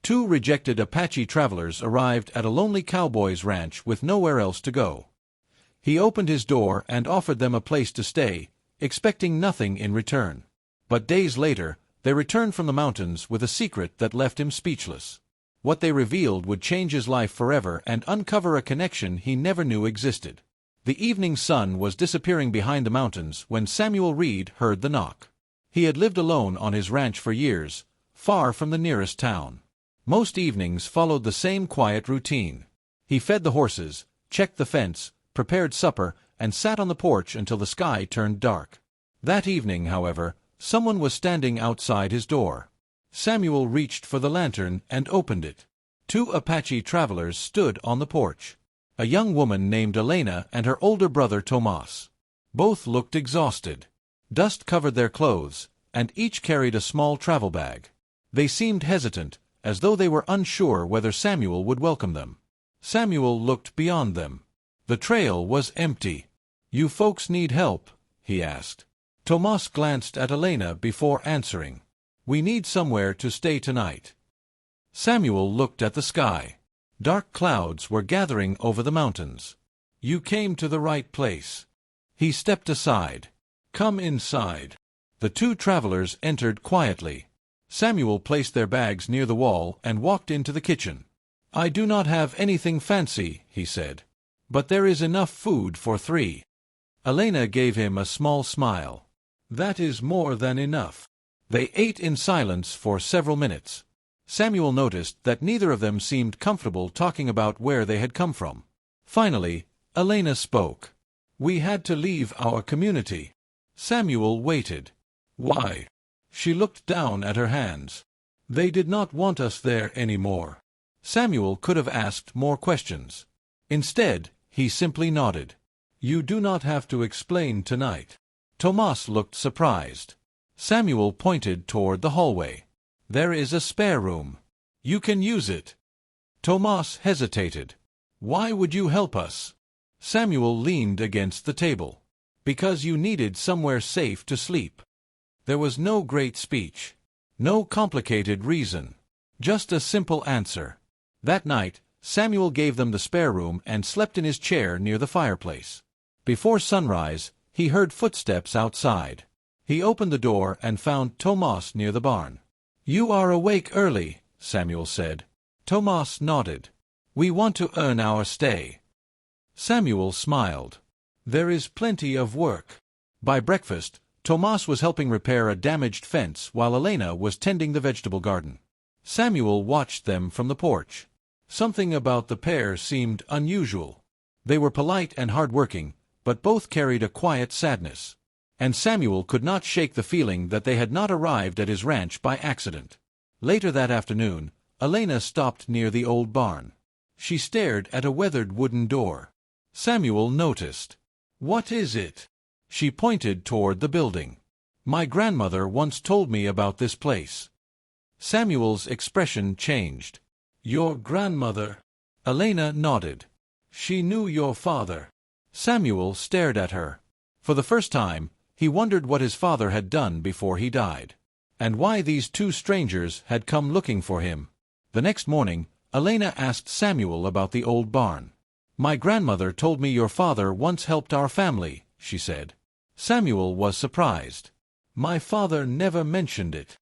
Two rejected Apache travelers arrived at a lonely cowboy's ranch with nowhere else to go. He opened his door and offered them a place to stay, expecting nothing in return. But days later, they returned from the mountains with a secret that left him speechless. What they revealed would change his life forever and uncover a connection he never knew existed. The evening sun was disappearing behind the mountains when Samuel Reed heard the knock. He had lived alone on his ranch for years, far from the nearest town. Most evenings followed the same quiet routine. He fed the horses, checked the fence, prepared supper, and sat on the porch until the sky turned dark. That evening, however, someone was standing outside his door. Samuel reached for the lantern and opened it. Two Apache travelers stood on the porch. A young woman named Elena and her older brother Tomas. Both looked exhausted. Dust covered their clothes, and each carried a small travel bag. They seemed hesitant, as though they were unsure whether Samuel would welcome them. Samuel looked beyond them. The trail was empty. "You folks need help?" he asked. Tomas glanced at Elena before answering. "We need somewhere to stay tonight." Samuel looked at the sky. Dark clouds were gathering over the mountains. "You came to the right place." He stepped aside. "Come inside." The two travelers entered quietly. Samuel placed their bags near the wall and walked into the kitchen. "I do not have anything fancy," he said, "but there is enough food for 3. Elena gave him a small smile. "That is more than enough." They ate in silence for several minutes. Samuel noticed that neither of them seemed comfortable talking about where they had come from. Finally, Elena spoke. "We had to leave our community." Samuel waited. "Why?" She looked down at her hands. "They did not want us there anymore." Samuel could have asked more questions. Instead, he simply nodded. "You do not have to explain tonight." Tomas looked surprised. Samuel pointed toward the hallway. "There is a spare room. You can use it." Tomas hesitated. "Why would you help us?" Samuel leaned against the table. "Because you needed somewhere safe to sleep." There was no great speech. No complicated reason. Just a simple answer. That night, Samuel gave them the spare room and slept in his chair near the fireplace. Before sunrise, he heard footsteps outside. He opened the door and found Tomas near the barn. "You are awake early," Samuel said. Tomas nodded. "We want to earn our stay." Samuel smiled. "There is plenty of work." By breakfast, Tomas was helping repair a damaged fence while Elena was tending the vegetable garden. Samuel watched them from the porch. Something about the pair seemed unusual. They were polite and hard-working, but both carried a quiet sadness. And Samuel could not shake the feeling that they had not arrived at his ranch by accident. Later that afternoon, Elena stopped near the old barn. She stared at a weathered wooden door. Samuel noticed. "What is it?" She pointed toward the building. "My grandmother once told me about this place." Samuel's expression changed. "Your grandmother?" Elena nodded. "She knew your father." Samuel stared at her. For the first time, he wondered what his father had done before he died, and why these two strangers had come looking for him. The next morning, Elena asked Samuel about the old barn. "My grandmother told me your father once helped our family," she said. Samuel was surprised. "My father never mentioned it."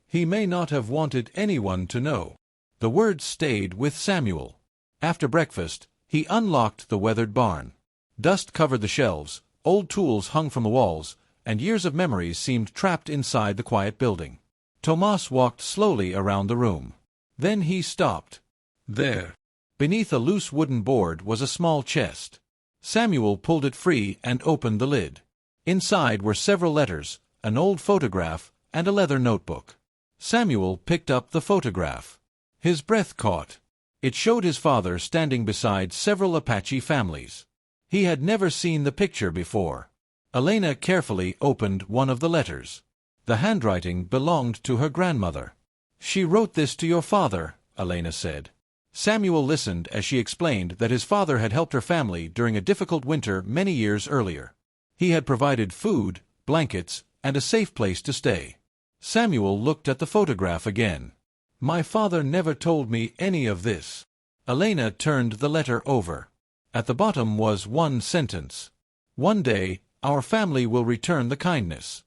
"He may not have wanted anyone to know." The words stayed with Samuel. After breakfast, he unlocked the weathered barn. Dust covered the shelves, old tools hung from the walls, and years of memories seemed trapped inside the quiet building. Tomas walked slowly around the room. Then he stopped. There. Beneath a loose wooden board was a small chest. Samuel pulled it free and opened the lid. Inside were several letters, an old photograph, and a leather notebook. Samuel picked up the photograph. His breath caught. It showed his father standing beside several Apache families. He had never seen the picture before. Elena carefully opened one of the letters. The handwriting belonged to her grandmother. "She wrote this to your father," Elena said. Samuel listened as she explained that his father had helped her family during a difficult winter many years earlier. He had provided food, blankets, and a safe place to stay. Samuel looked at the photograph again. My father never told me any of this. Elena turned the letter over. At the bottom was one sentence. One day, our family will return the kindness.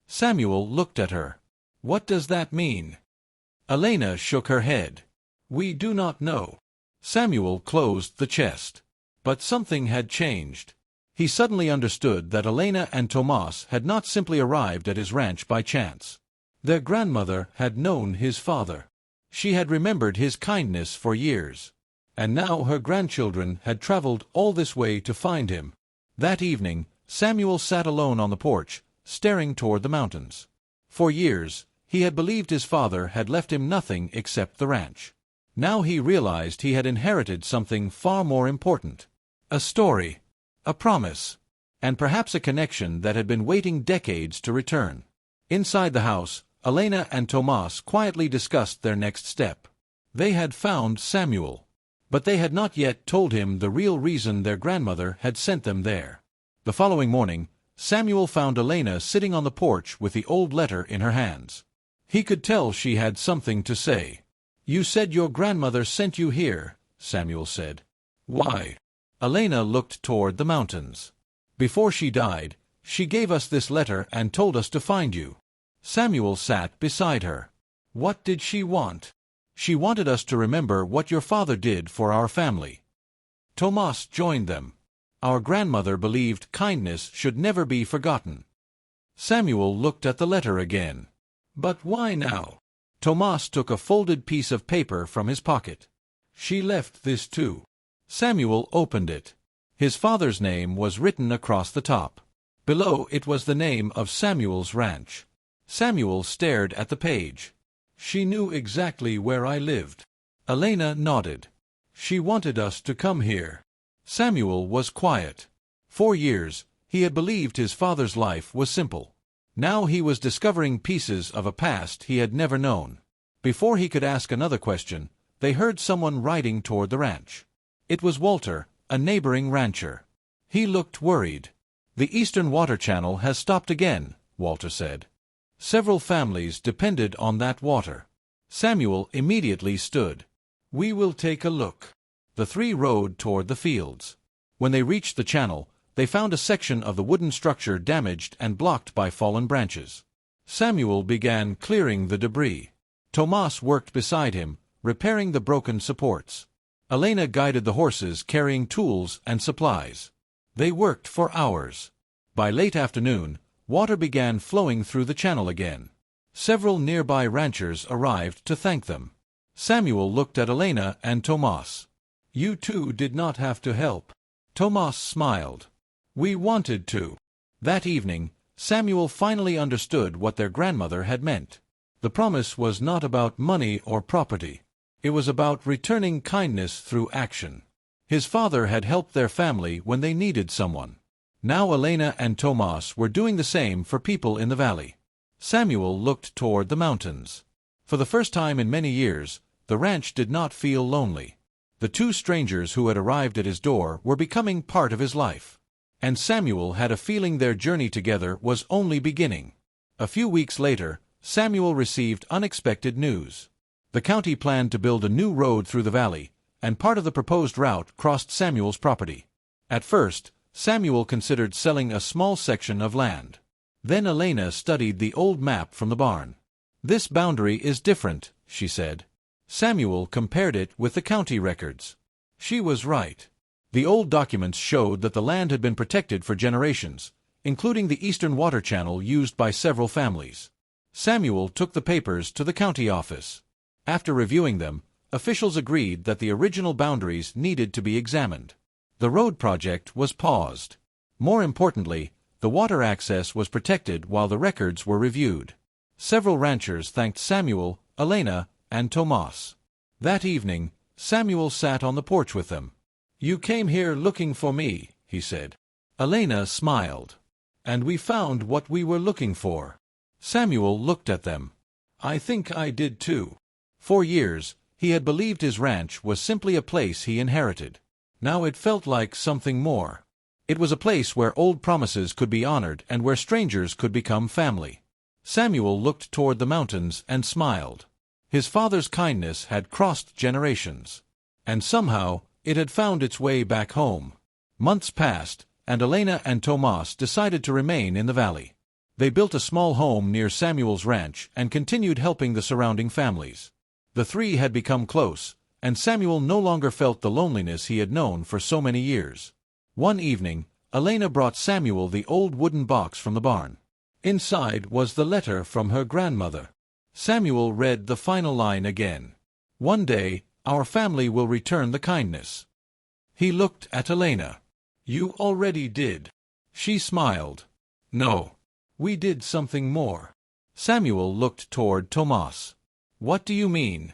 Samuel looked at her. What does that mean? Elena shook her head. We do not know. Samuel closed the chest. But something had changed. He suddenly understood that Elena and Tomas had not simply arrived at his ranch by chance. Their grandmother had known his father. She had remembered his kindness for years. And now her grandchildren had traveled all this way to find him. That evening, Samuel sat alone on the porch, staring toward the mountains. For years, he had believed his father had left him nothing except the ranch. Now he realized he had inherited something far more important. A story, a promise, and perhaps a connection that had been waiting decades to return. Inside the house, Elena and Tomas quietly discussed their next step. They had found Samuel, but they had not yet told him the real reason their grandmother had sent them there. The following morning, Samuel found Elena sitting on the porch with the old letter in her hands. He could tell she had something to say. You said your grandmother sent you here, Samuel said. Why? Elena looked toward the mountains. Before she died, she gave us this letter and told us to find you. Samuel sat beside her. What did she want? She wanted us to remember what your father did for our family. Tomas joined them. Our grandmother believed kindness should never be forgotten. Samuel looked at the letter again. But why now? Tomas took a folded piece of paper from his pocket. She left this too. Samuel opened it. His father's name was written across the top. Below it was the name of Samuel's ranch. Samuel stared at the page. She knew exactly where I lived. Elena nodded. She wanted us to come here. Samuel was quiet. For years, he had believed his father's life was simple. Now he was discovering pieces of a past he had never known. Before he could ask another question, they heard someone riding toward the ranch. It was Walter, a neighboring rancher. He looked worried. The eastern water channel has stopped again, Walter said. Several families depended on that water. Samuel immediately stood. We will take a look. The three rode toward the fields. When they reached the channel, they found a section of the wooden structure damaged and blocked by fallen branches. Samuel began clearing the debris. Tomas worked beside him, repairing the broken supports. Elena guided the horses carrying tools and supplies. They worked for hours. By late afternoon, water began flowing through the channel again. Several nearby ranchers arrived to thank them. Samuel looked at Elena and Tomas. You two did not have to help. Tomas smiled. We wanted to. That evening, Samuel finally understood what their grandmother had meant. The promise was not about money or property. It was about returning kindness through action. His father had helped their family when they needed someone. Now Elena and Tomas were doing the same for people in the valley. Samuel looked toward the mountains. For the first time in many years, the ranch did not feel lonely. The two strangers who had arrived at his door were becoming part of his life. And Samuel had a feeling their journey together was only beginning. A few weeks later, Samuel received unexpected news. The county planned to build a new road through the valley, and part of the proposed route crossed Samuel's property. At first, Samuel considered selling a small section of land. Then Elena studied the old map from the barn. This boundary is different, she said. Samuel compared it with the county records. She was right. The old documents showed that the land had been protected for generations, including the eastern water channel used by several families. Samuel took the papers to the county office. After reviewing them, officials agreed that the original boundaries needed to be examined. The road project was paused. More importantly, the water access was protected while the records were reviewed. Several ranchers thanked Samuel, Elena, and Tomas. That evening, Samuel sat on the porch with them. You came here looking for me, he said. Elena smiled. And we found what we were looking for. Samuel looked at them. I think I did too. For years, he had believed his ranch was simply a place he inherited. Now it felt like something more. It was a place where old promises could be honored and where strangers could become family. Samuel looked toward the mountains and smiled. His father's kindness had crossed generations. And somehow, it had found its way back home. Months passed, and Elena and Tomas decided to remain in the valley. They built a small home near Samuel's ranch and continued helping the surrounding families. The three had become close, and Samuel no longer felt the loneliness he had known for so many years. One evening, Elena brought Samuel the old wooden box from the barn. Inside was the letter from her grandmother. Samuel read the final line again. "One day, our family will return the kindness." He looked at Elena. "You already did." She smiled. "No. We did something more." Samuel looked toward Tomas. "What do you mean?"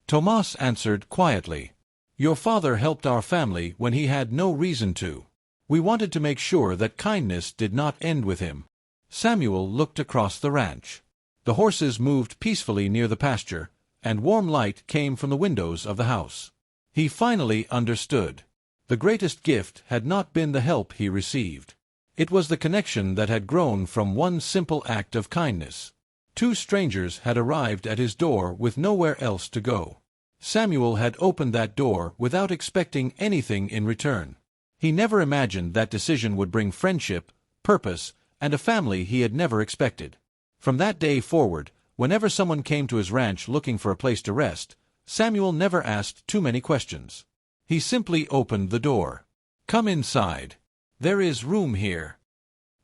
Tomas answered quietly. "Your father helped our family when he had no reason to. We wanted to make sure that kindness did not end with him." Samuel looked across the ranch. The horses moved peacefully near the pasture, and warm light came from the windows of the house. He finally understood. The greatest gift had not been the help he received. It was the connection that had grown from one simple act of kindness. Two strangers had arrived at his door with nowhere else to go. Samuel had opened that door without expecting anything in return. He never imagined that decision would bring friendship, purpose, and a family he had never expected. From that day forward, whenever someone came to his ranch looking for a place to rest, Samuel never asked too many questions. He simply opened the door. "Come inside. There is room here."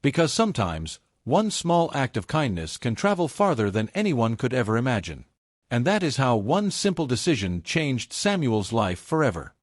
Because sometimes, one small act of kindness can travel farther than anyone could ever imagine. And that is how one simple decision changed Samuel's life forever.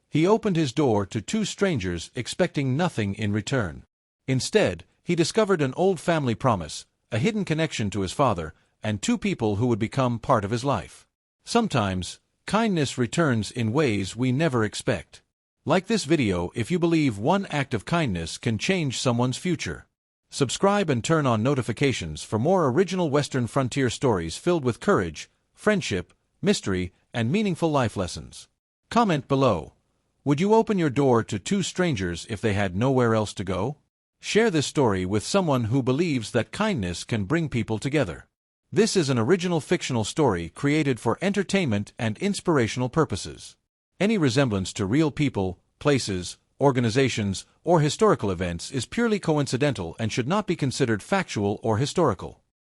He opened his door to two strangers expecting nothing in return. Instead, he discovered an old family promise, a hidden connection to his father, and two people who would become part of his life. Sometimes, kindness returns in ways we never expect. Like this video if you believe one act of kindness can change someone's future. Subscribe and turn on notifications for more original Western frontier stories filled with courage, friendship, mystery, and meaningful life lessons. Comment below. Would you open your door to two strangers if they had nowhere else to go? Share this story with someone who believes that kindness can bring people together. This is an original fictional story created for entertainment and inspirational purposes. Any resemblance to real people, places, organizations, or historical events is purely coincidental and should not be considered factual or historical.